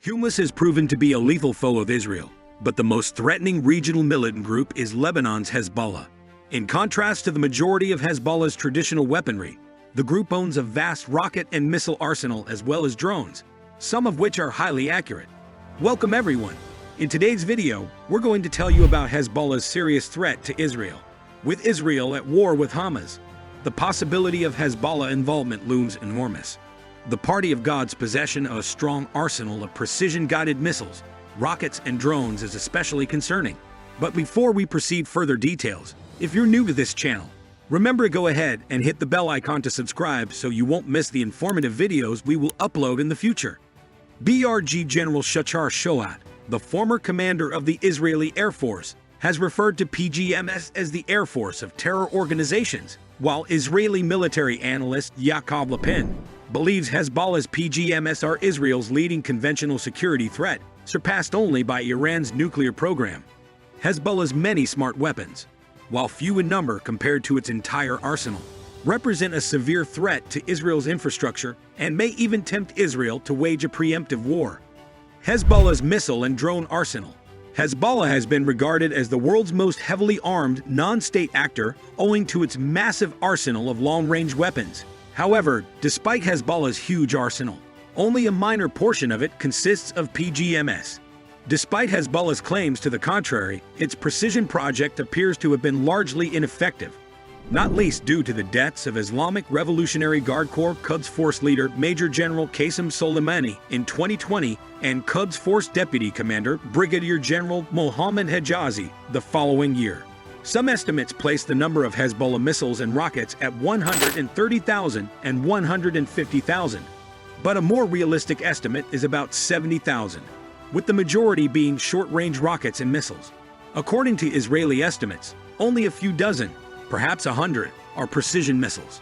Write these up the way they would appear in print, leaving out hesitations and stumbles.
Hamas has proven to be a lethal foe of Israel, but the most threatening regional militant group is Lebanon's Hezbollah. In contrast to the majority of Hezbollah's traditional weaponry, the group owns a vast rocket and missile arsenal as well as drones, some of which are highly accurate. Welcome everyone! In today's video, we're going to tell you about Hezbollah's serious threat to Israel. With Israel at war with Hamas, the possibility of Hezbollah involvement looms enormous. The Party of God's possession of a strong arsenal of precision-guided missiles, rockets, and drones is especially concerning. But before we proceed further details, if you're new to this channel, remember to go ahead and hit the bell icon to subscribe so you won't miss the informative videos we will upload in the future. Brig General Shachar Shohat, the former commander of the Israeli Air Force, has referred to PGMs as the Air Force of terror organizations, while Israeli military analyst Yaakov Lappin believes Hezbollah's PGMs are Israel's leading conventional security threat, surpassed only by Iran's nuclear program. Hezbollah's many smart weapons, while few in number compared to its entire arsenal, represent a severe threat to Israel's infrastructure and may even tempt Israel to wage a preemptive war. Hezbollah's missile and drone arsenal. Hezbollah has been regarded as the world's most heavily armed non-state actor owing to its massive arsenal of long-range weapons. However, despite Hezbollah's huge arsenal, only a minor portion of it consists of PGMs. Despite Hezbollah's claims to the contrary, its precision project appears to have been largely ineffective, not least due to the deaths of Islamic Revolutionary Guard Corps Quds Force leader Major General Qasem Soleimani in 2020 and Quds Force Deputy Commander Brigadier General Mohammad Hejazi the following year. Some estimates place the number of Hezbollah missiles and rockets at 130,000 and 150,000, but a more realistic estimate is about 70,000, with the majority being short-range rockets and missiles. According to Israeli estimates, only a few dozen, perhaps 100, are precision missiles.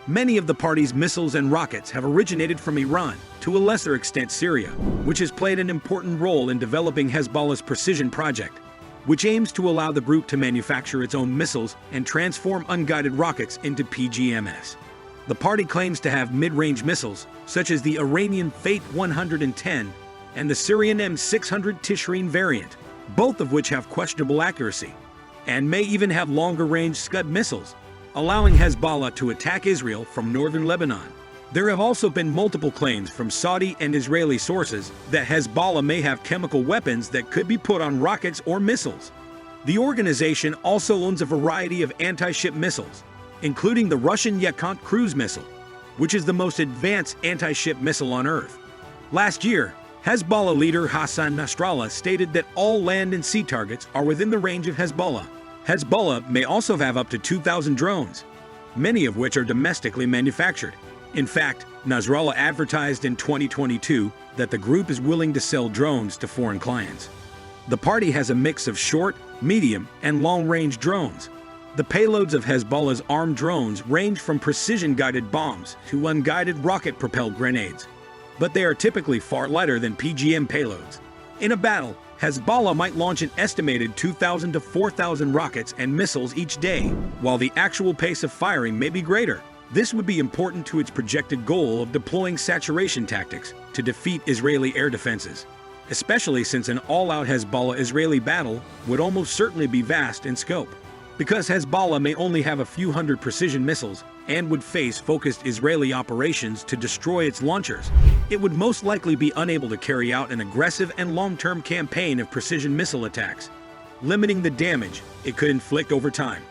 Many of the party's missiles and rockets have originated from Iran, to a lesser extent Syria, which has played an important role in developing Hezbollah's precision project, which aims to allow the group to manufacture its own missiles and transform unguided rockets into PGMs. The party claims to have mid-range missiles, such as the Iranian Fate 110 and the Syrian M600 Tishreen variant, both of which have questionable accuracy, and may even have longer-range Scud missiles, allowing Hezbollah to attack Israel from northern Lebanon. There have also been multiple claims from Saudi and Israeli sources that Hezbollah may have chemical weapons that could be put on rockets or missiles. The organization also owns a variety of anti-ship missiles, including the Russian Yakont cruise missile, which is the most advanced anti-ship missile on Earth. Last year, Hezbollah leader Hassan Nasrallah stated that all land and sea targets are within the range of Hezbollah. Hezbollah may also have up to 2,000 drones, many of which are domestically manufactured. In fact, Nasrallah advertised in 2022 that the group is willing to sell drones to foreign clients. The party has a mix of short, medium, and long-range drones. The payloads of Hezbollah's armed drones range from precision-guided bombs to unguided rocket-propelled grenades, but they are typically far lighter than PGM payloads. In a battle, Hezbollah might launch an estimated 2,000 to 4,000 rockets and missiles each day, while the actual pace of firing may be greater. This would be important to its projected goal of deploying saturation tactics to defeat Israeli air defenses, especially since an all-out Hezbollah-Israeli battle would almost certainly be vast in scope. Because Hezbollah may only have a few hundred precision missiles and would face focused Israeli operations to destroy its launchers, it would most likely be unable to carry out an aggressive and long-term campaign of precision missile attacks, limiting the damage it could inflict over time.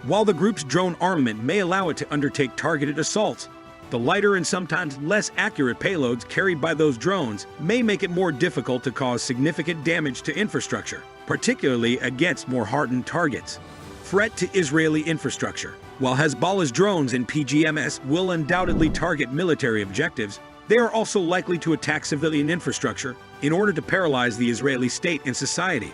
While the group's drone armament may allow it to undertake targeted assaults, the lighter and sometimes less accurate payloads carried by those drones may make it more difficult to cause significant damage to infrastructure, particularly against more hardened targets. Threat to Israeli infrastructure. While Hezbollah's drones and PGMs will undoubtedly target military objectives, they are also likely to attack civilian infrastructure in order to paralyze the Israeli state and society.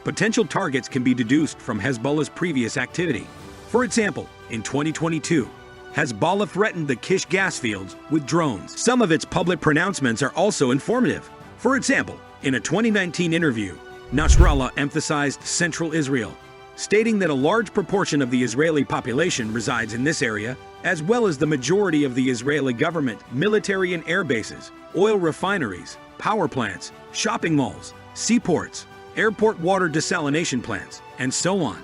Potential targets can be deduced from Hezbollah's previous activity. For example, in 2022, Hezbollah threatened the Kish gas fields with drones. Some of its public pronouncements are also informative. For example, in a 2019 interview, Nasrallah emphasized central Israel, stating that a large proportion of the Israeli population resides in this area, as well as the majority of the Israeli government, military and air bases, oil refineries, power plants, shopping malls, seaports, airport water desalination plants, and so on.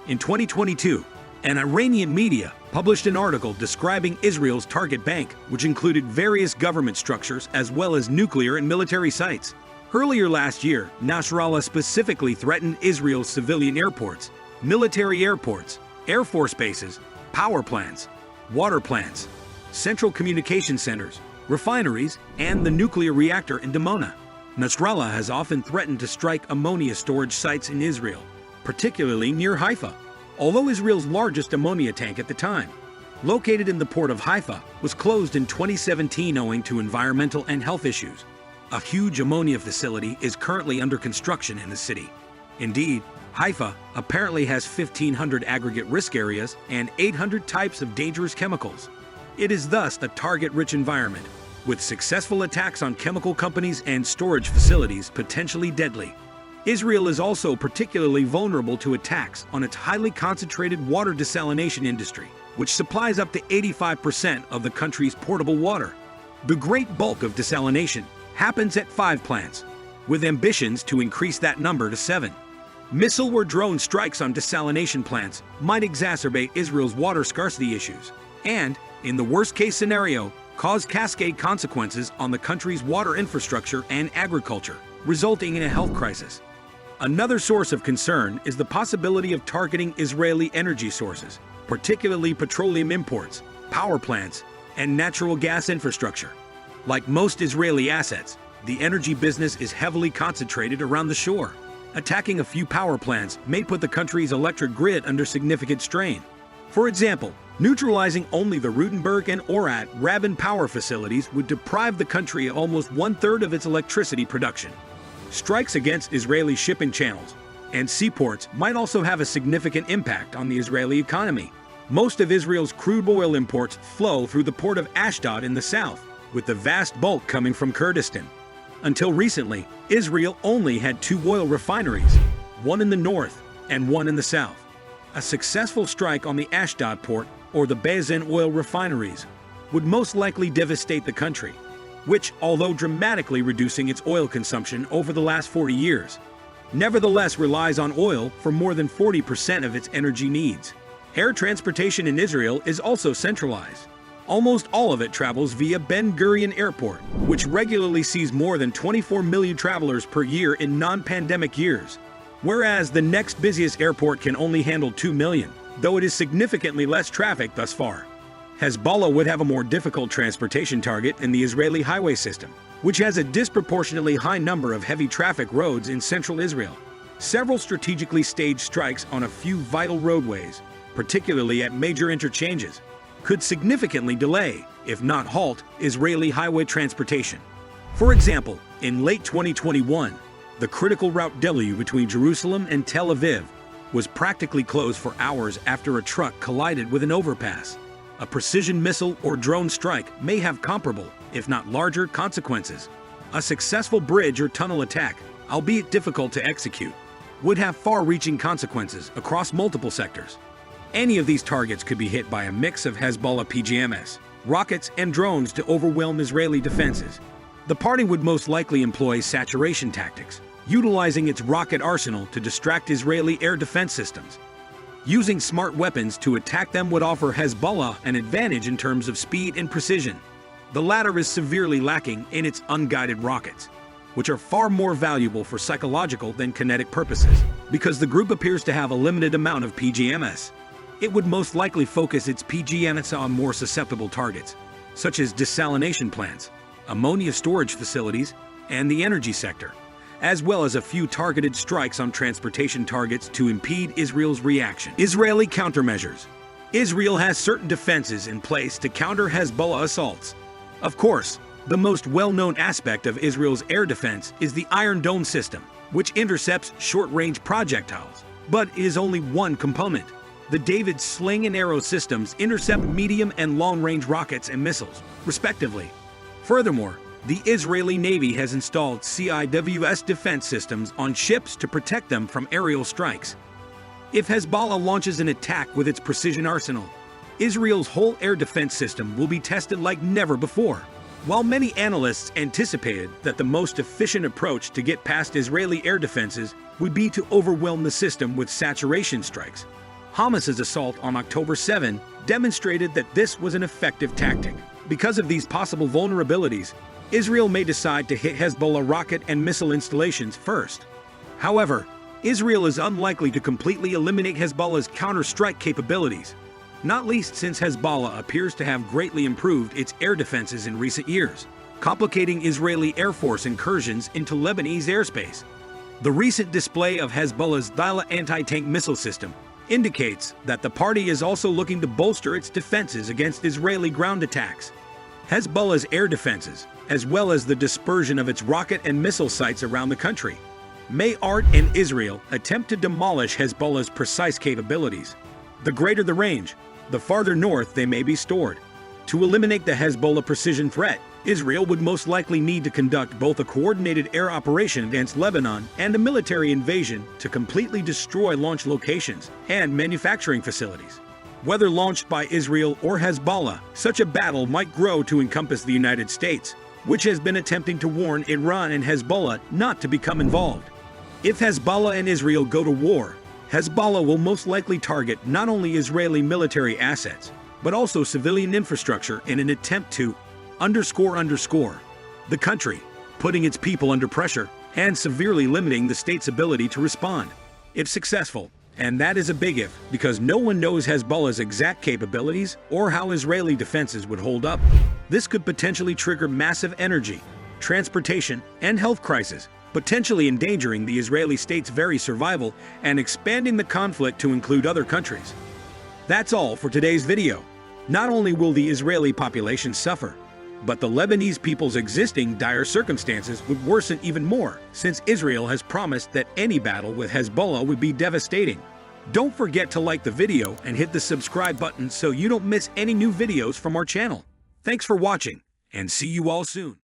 In 2022, an Iranian media published an article describing Israel's target bank, which included various government structures as well as nuclear and military sites. Earlier last year, Nasrallah specifically threatened Israel's civilian airports, military airports, air force bases, power plants, water plants, central communication centers, refineries, and the nuclear reactor in Dimona. Nasrallah has often threatened to strike ammonia storage sites in Israel, particularly near Haifa, although Israel's largest ammonia tank at the time, located in the port of Haifa, was closed in 2017 owing to environmental and health issues. A huge ammonia facility is currently under construction in the city. Indeed, Haifa apparently has 1,500 aggregate risk areas and 800 types of dangerous chemicals. It is thus a target-rich environment, with successful attacks on chemical companies and storage facilities potentially deadly. Israel is also particularly vulnerable to attacks on its highly concentrated water desalination industry, which supplies up to 85% of the country's potable water. The great bulk of desalination happens at 5 plants, with ambitions to increase that number to 7. Missile or drone strikes on desalination plants might exacerbate Israel's water scarcity issues and, in the worst-case scenario, cause cascade consequences on the country's water infrastructure and agriculture, resulting in a health crisis. Another source of concern is the possibility of targeting Israeli energy sources, particularly petroleum imports, power plants, and natural gas infrastructure. Like most Israeli assets, the energy business is heavily concentrated around the shore. Attacking a few power plants may put the country's electric grid under significant strain. For example, neutralizing only the Rutenberg and Orat Rabin power facilities would deprive the country of almost 1/3 of its electricity production. Strikes against Israeli shipping channels and seaports might also have a significant impact on the Israeli economy. Most of Israel's crude oil imports flow through the port of Ashdod in the south, with the vast bulk coming from Kurdistan. Until recently, Israel only had 2 oil refineries, one in the north and one in the south. A successful strike on the Ashdod port or the Bezin oil refineries would most likely devastate the country, which, although dramatically reducing its oil consumption over the last 40 years, nevertheless relies on oil for more than 40% of its energy needs. Air transportation in Israel is also centralized. Almost all of it travels via Ben Gurion Airport, which regularly sees more than 24 million travelers per year in non-pandemic years, whereas the next busiest airport can only handle 2 million, though it is significantly less traffic thus far. Hezbollah would have a more difficult transportation target in the Israeli highway system, which has a disproportionately high number of heavy traffic roads in central Israel. Several strategically staged strikes on a few vital roadways, particularly at major interchanges, could significantly delay, if not halt, Israeli highway transportation. For example, in late 2021, the critical route W between Jerusalem and Tel Aviv was practically closed for hours after a truck collided with an overpass. A precision missile or drone strike may have comparable, if not larger, consequences. A successful bridge or tunnel attack, albeit difficult to execute, would have far-reaching consequences across multiple sectors. Any of these targets could be hit by a mix of Hezbollah PGMs, rockets, and drones to overwhelm Israeli defenses. The party would most likely employ saturation tactics, utilizing its rocket arsenal to distract Israeli air defense systems. Using smart weapons to attack them would offer Hezbollah an advantage in terms of speed and precision. The latter is severely lacking in its unguided rockets, which are far more valuable for psychological than kinetic purposes, because the group appears to have a limited amount of PGMs. It would most likely focus its PGMs on more susceptible targets, such as desalination plants, ammonia storage facilities, and the energy sector, as well as a few targeted strikes on transportation targets to impede Israel's reaction. Israeli countermeasures. Israel has certain defenses in place to counter Hezbollah assaults. Of course, the most well-known aspect of Israel's air defense is the Iron Dome system, which intercepts short-range projectiles, but is only one component. The David sling and arrow systems intercept medium and long-range rockets and missiles, respectively. Furthermore, the Israeli Navy has installed CIWS defense systems on ships to protect them from aerial strikes. If Hezbollah launches an attack with its precision arsenal, Israel's whole air defense system will be tested like never before. While many analysts anticipated that the most efficient approach to get past Israeli air defenses would be to overwhelm the system with saturation strikes, Hamas's assault on October 7 demonstrated that this was an effective tactic. Because of these possible vulnerabilities, Israel may decide to hit Hezbollah rocket and missile installations first. However, Israel is unlikely to completely eliminate Hezbollah's counter-strike capabilities, not least since Hezbollah appears to have greatly improved its air defenses in recent years, complicating Israeli Air Force incursions into Lebanese airspace. The recent display of Hezbollah's Dila anti-tank missile system indicates that the party is also looking to bolster its defenses against Israeli ground attacks. Hezbollah's air defenses, as well as the dispersion of its rocket and missile sites around the country, may art and Israel attempt to demolish Hezbollah's precise capabilities. The greater the range, the farther north they may be stored. To eliminate the Hezbollah precision threat, Israel would most likely need to conduct both a coordinated air operation against Lebanon and a military invasion to completely destroy launch locations and manufacturing facilities. Whether launched by Israel or Hezbollah, such a battle might grow to encompass the United States, which has been attempting to warn Iran and Hezbollah not to become involved. If Hezbollah and Israel go to war, Hezbollah will most likely target not only Israeli military assets, but also civilian infrastructure in an attempt to __ the country, putting its people under pressure and severely limiting the state's ability to respond. If successful, and that is a big if, because no one knows Hezbollah's exact capabilities or how Israeli defenses would hold up, this could potentially trigger massive energy, transportation, and health crises, potentially endangering the Israeli state's very survival and expanding the conflict to include other countries. That's all for today's video. Not only will the Israeli population suffer, but the Lebanese people's existing dire circumstances would worsen even more, since Israel has promised that any battle with Hezbollah would be devastating. Don't forget to like the video and hit the subscribe button so you don't miss any new videos from our channel. Thanks for watching, and see you all soon.